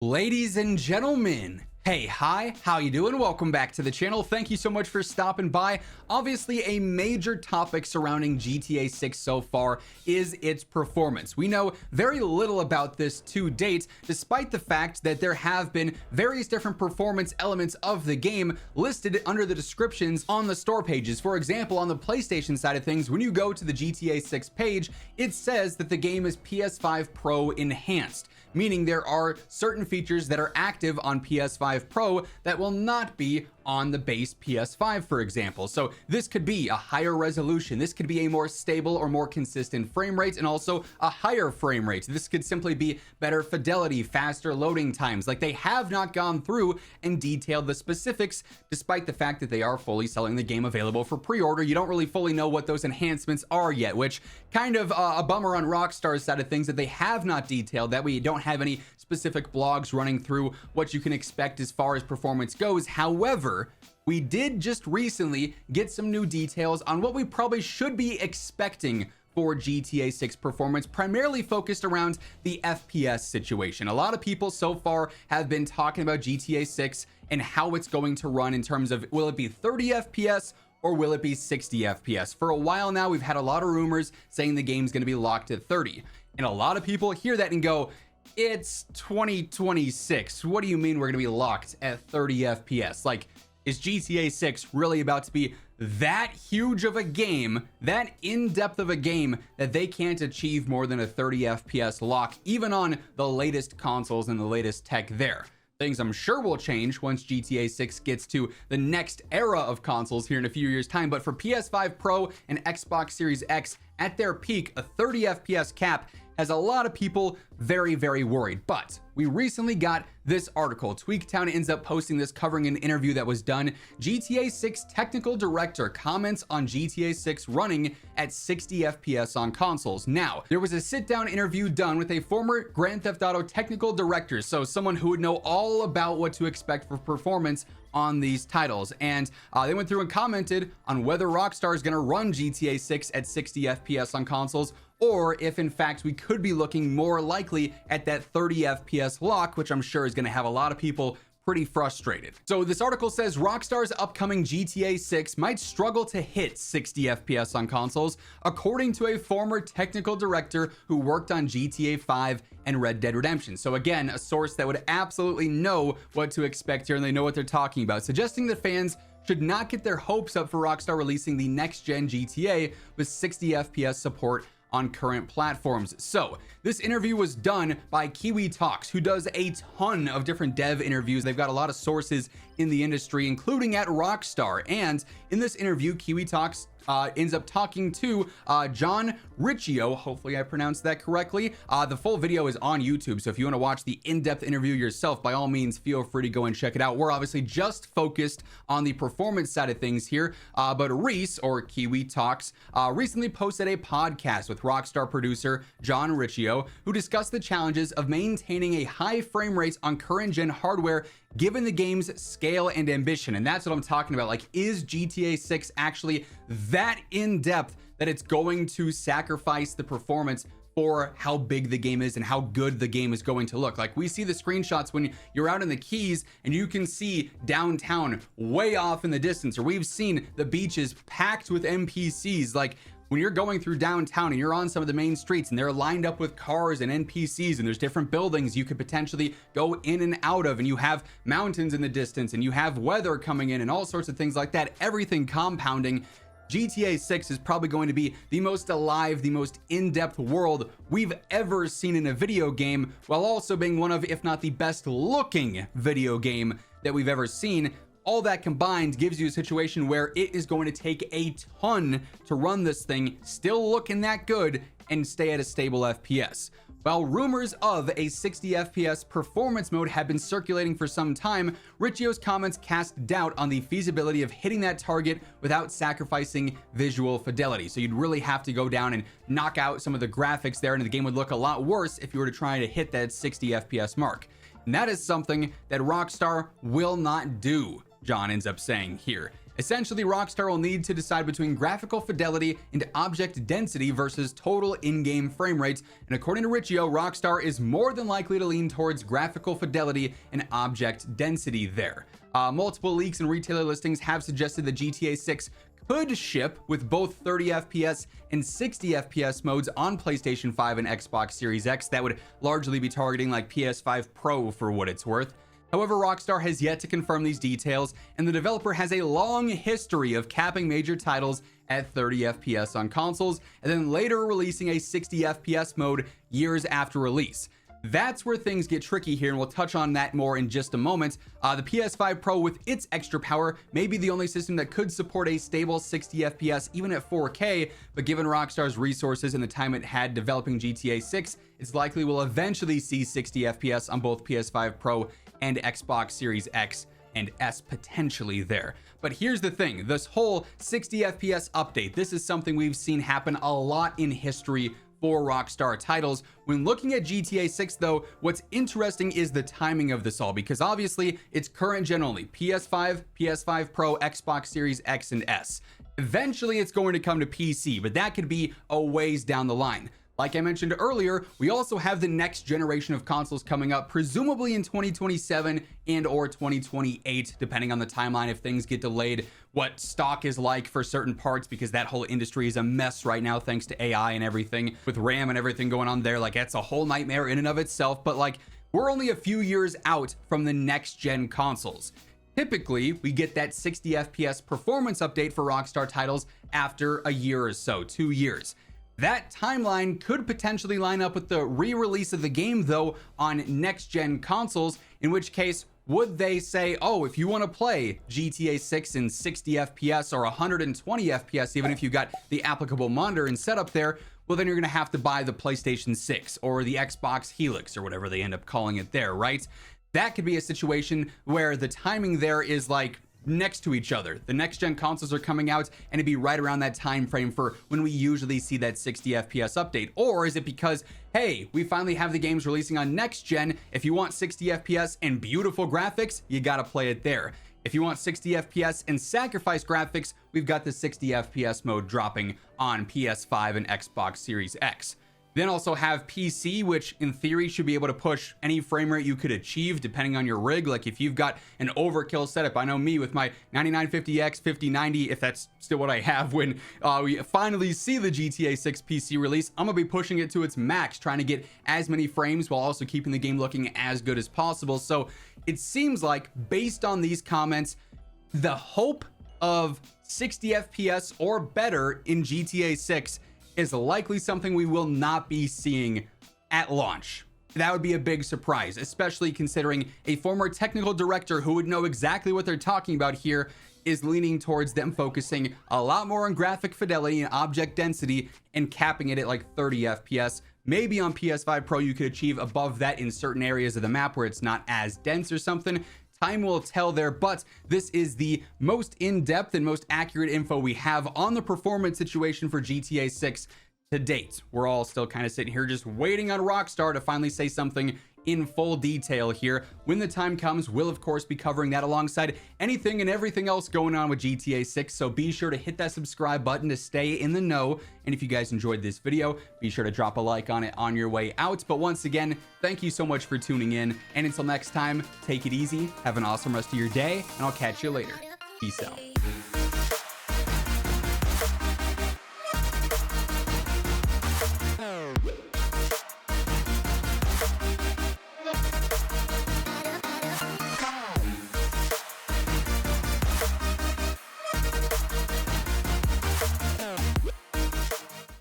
Ladies and gentlemen, hey, hi, how you doing? Welcome back to the channel. Thank you so much for stopping by. Obviously, a major topic surrounding GTA 6 so far is its performance. We know very little about this to date, despite the fact that there have been various different performance elements of the game listed under the descriptions on the store pages. For example, on the PlayStation side of things, when you go to the GTA 6 page, it says that the game is PS5 Pro enhanced, meaning there are certain features that are active on PS5 Pro that will not be on the base PS5, for example. So this could be a higher resolution, this could be a more stable or more consistent frame rate, and also a higher frame rate. This could simply be better fidelity, faster loading times. Like, they have not gone through and detailed the specifics, despite the fact that they are fully selling the game available for pre-order. You don't really fully know what those enhancements are yet, which kind of a bummer on Rockstar's side of things, that they have not detailed that. We don't have any specific blogs running through what you can expect as far as performance goes. However, we did just recently get some new details on what we probably should be expecting for GTA 6 performance, primarily focused around the FPS situation. A lot of people so far have been talking about GTA 6 and how it's going to run in terms of, will it be 30 FPS or will it be 60 FPS? For a while now, we've had a lot of rumors saying the game's going to be locked at 30. And a lot of people hear that and go, it's 2026. What do you mean we're going to be locked at 30 FPS? Like, is GTA 6 really about to be that huge of a game, that in-depth of a game, that they can't achieve more than a 30 FPS lock, even on the latest consoles and the latest tech there? Things I'm sure will change once GTA 6 gets to the next era of consoles here in a few years' time. But for PS5 Pro and Xbox Series X, at their peak, a 30 FPS cap has a lot of people very, very worried. But we recently got this article. Tweaktown ends up posting this, covering an interview that was done. GTA 6 technical director comments on GTA 6 running at 60 FPS on consoles. Now, there was a sit-down interview done with a former Grand Theft Auto technical director, so someone who would know all about what to expect for performance on these titles, and they went through and commented on whether Rockstar is going to run GTA 6 at 60 FPS on consoles, or if in fact we could be looking more likely at that 30 FPS lock, which I'm sure is going to have a lot of people pretty frustrated. So this article says Rockstar's upcoming GTA 6 might struggle to hit 60 FPS on consoles, according to a former technical director who worked on GTA 5 and Red Dead Redemption. So again, a source that would absolutely know what to expect here, and they know what they're talking about, suggesting that fans should not get their hopes up for Rockstar releasing the next-gen GTA with 60 FPS support on current platforms. So this interview was done by Kiwi Talks, who does a ton of different dev interviews. They've got a lot of sources in the industry, including at Rockstar. And in this interview, Kiwi Talks ends up talking to John Riccio. Hopefully I pronounced that correctly. The full video is on YouTube, so if you want to watch the in-depth interview yourself, by all means, feel free to go and check it out. We're obviously just focused on the performance side of things here, but Reese, or Kiwi Talks, recently posted a podcast with Rockstar producer John Riccio, who discussed the challenges of maintaining a high frame rate on current gen hardware given the game's scale and ambition. And that's what I'm talking about. Like, is GTA 6 actually that in-depth that it's going to sacrifice the performance for how big the game is and how good the game is going to look? Like, we see the screenshots when you're out in the Keys and you can see downtown way off in the distance, or we've seen the beaches packed with NPCs. Like, when you're going through downtown and you're on some of the main streets and they're lined up with cars and NPCs, and there's different buildings you could potentially go in and out of, and you have mountains in the distance, and you have weather coming in and all sorts of things like that, everything compounding, GTA 6 is probably going to be the most alive, the most in-depth world we've ever seen in a video game, while also being one of, if not the best looking video game that we've ever seen. All that combined gives you a situation where it is going to take a ton to run this thing, still looking that good, and stay at a stable FPS. While rumors of a 60 FPS performance mode have been circulating for some time, Riccio's comments cast doubt on the feasibility of hitting that target without sacrificing visual fidelity. So you'd really have to go down and knock out some of the graphics there, and the game would look a lot worse if you were to try to hit that 60 FPS mark. And that is something that Rockstar will not do, John ends up saying here. Essentially, Rockstar will need to decide between graphical fidelity and object density versus total in-game frame rates, and according to Riccio, Rockstar is more than likely to lean towards graphical fidelity and object density there. Multiple leaks and retailer listings have suggested that GTA 6 could ship with both 30 FPS and 60 FPS modes on PlayStation 5 and Xbox Series X. That would largely be targeting like PS5 Pro for what it's worth. However, Rockstar has yet to confirm these details, and the developer has a long history of capping major titles at 30 FPS on consoles, and then later releasing a 60 FPS mode years after release. That's where things get tricky here, and we'll touch on that more in just a moment. The PS5 Pro with its extra power may be the only system that could support a stable 60 FPS even at 4K, but given Rockstar's resources and the time it had developing GTA 6, it's likely we'll eventually see 60 FPS on both PS5 Pro and Xbox Series X and S potentially there. But here's the thing, this whole 60 FPS update, this is something we've seen happen a lot in history for Rockstar titles. When looking at GTA 6 though, what's interesting is the timing of this all, because obviously it's current gen only, PS5, PS5 Pro, Xbox Series X and S. Eventually it's going to come to PC, but that could be a ways down the line. Like I mentioned earlier, we also have the next generation of consoles coming up, presumably in 2027 and or 2028, depending on the timeline if things get delayed, what stock is like for certain parts, because that whole industry is a mess right now thanks to AI and everything, with RAM and everything going on there. Like, that's a whole nightmare in and of itself, but like, we're only a few years out from the next gen consoles. Typically, we get that 60 FPS performance update for Rockstar titles after a year or so, 2 years. That timeline could potentially line up with the re-release of the game though on next-gen consoles, in which case, would they say, oh, if you want to play GTA 6 in 60 FPS or 120 FPS, even if you got the applicable monitor and setup there, well, then you're going to have to buy the PlayStation 6 or the Xbox Helix or whatever they end up calling it there, right? That could be a situation where the timing there is like next to each other. The next gen consoles are coming out and it'd be right around that time frame for when we usually see that 60 FPS update. Or is it because, hey, we finally have the games releasing on next gen, if you want 60 FPS and beautiful graphics, you gotta play it there. If you want 60 FPS and sacrifice graphics, we've got the 60 FPS mode dropping on PS5 and Xbox Series X. Then also have PC, which in theory should be able to push any frame rate you could achieve depending on your rig. Like if you've got an overkill setup, I know me with my 9950X 5090, if that's still what I have when we finally see the GTA 6 PC release, I'm gonna be pushing it to its max, trying to get as many frames while also keeping the game looking as good as possible. So it seems like, based on these comments, the hope of 60 FPS or better in GTA 6 is likely something we will not be seeing at launch. That would be a big surprise, especially considering a former technical director who would know exactly what they're talking about here is leaning towards them focusing a lot more on graphic fidelity and object density and capping it at like 30 FPS. Maybe on PS5 Pro you could achieve above that in certain areas of the map where it's not as dense or something. Time will tell there, but this is the most in-depth and most accurate info we have on the performance situation for GTA 6 to date. We're all still kind of sitting here just waiting on Rockstar to finally say something in full detail here. When the time comes, we'll of course be covering that alongside anything and everything else going on with GTA 6, so be sure to hit that subscribe button to stay in the know. And if you guys enjoyed this video, be sure to drop a like on it on your way out. But once again, thank you so much for tuning in, and until next time, take it easy, have an awesome rest of your day, and I'll catch you later. Peace out.